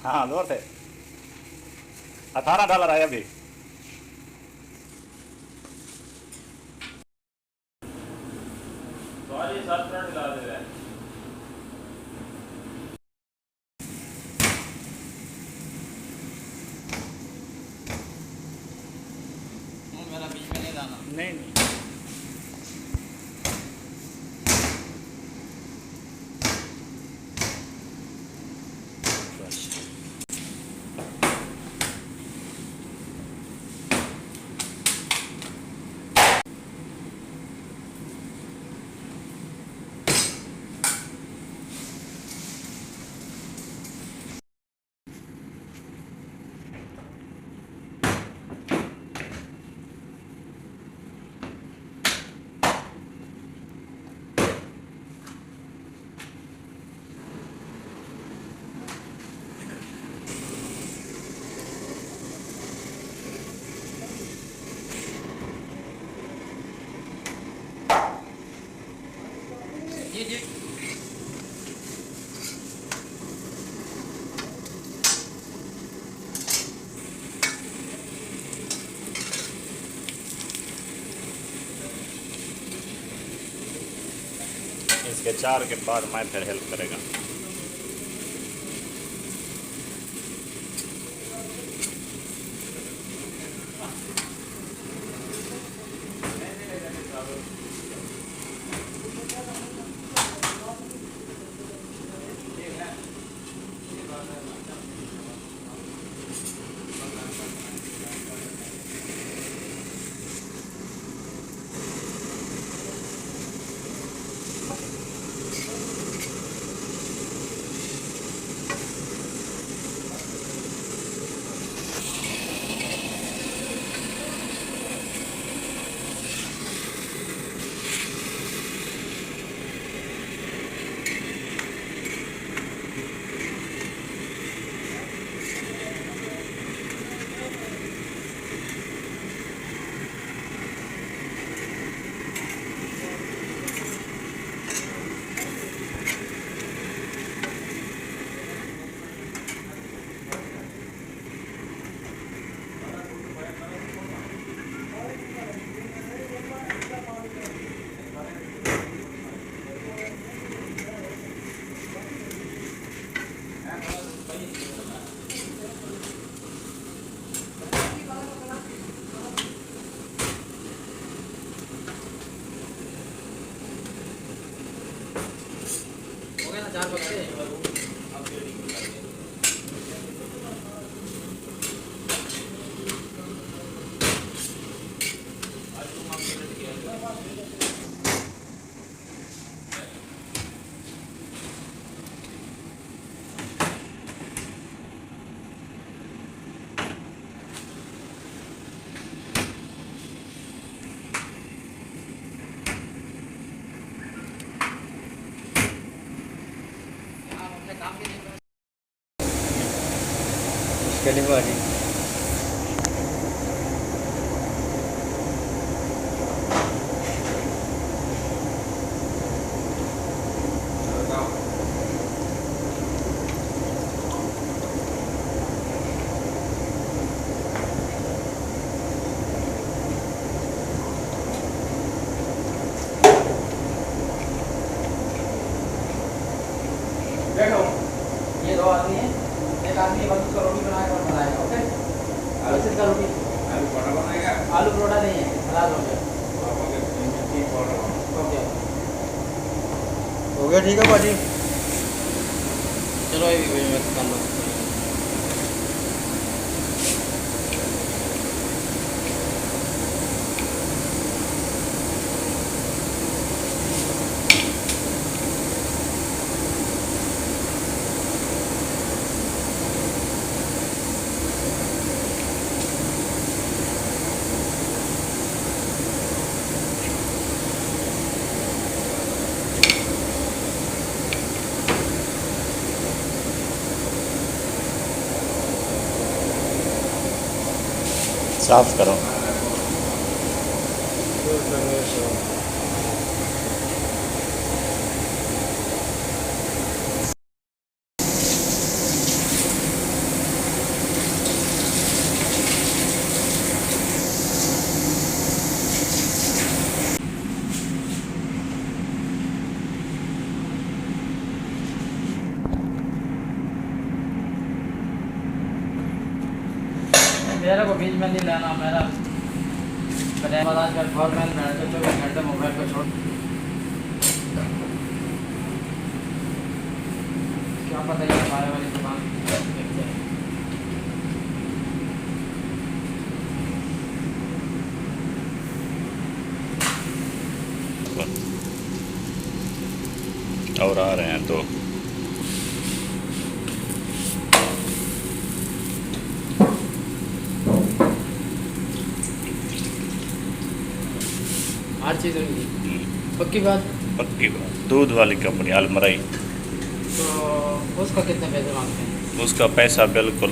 हाँ जोर से। 18 डॉलर है अभी। सॉरी 7 मिनट ला दे रहा है। मेरा बीच में नहीं लाना। नहीं नहीं। जी। इसके 4 के बाद मैं फिर हेल्प करेगा। हो गया ना 4 बक्से। मुश्किल भाजी बैठो। ये 2 आदमी हैं। एक आदमी बस उसका रोटी बनाएगा और बनाएगा। ओके। आलू का रोटी। आलू पराठा बनाएगा। आलू परोठा नहीं है, सलाद हो गया। ओके। हो गया ठीक है भाजी। चलो ये भी मैं कर लो। साफ करो। मेरे को बीच में नहीं लेना, मेरा आजकल गवर्नमेंट में 24 घंटे मोबाइल को छोड़, क्या पता ये हमारे वाली दुकान देखते हैं। और आ रहे हैं तो हर चीज़ होगी पक्की बात। पक्की बात। दूध वाली कंपनी अलमराई, तो उसका कितने पैसे मांगते हैं? उसका पैसा बिल्कुल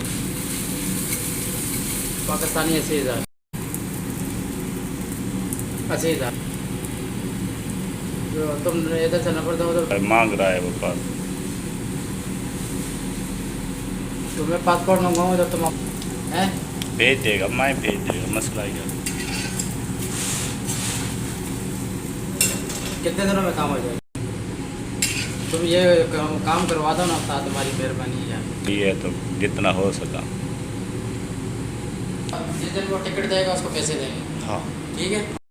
पाकिस्तानी 80,000। 80,000 जो तुम इधर से नंबर दो उधर मांग रहा है वो पास। तो मैं पासपोर्ट मंगवाऊँ जब तुम हैं भेज देगा, मैं भेज देगा, मसला ही है। कितने दिनों में काम हो जाएगा? तुम ये काम करवा दो ना साथ, तुम्हारी मेहरबानी है। ये तो जितना हो सका। जिस दिन वो टिकट देगा उसको पैसे देंगे, हाँ ठीक है।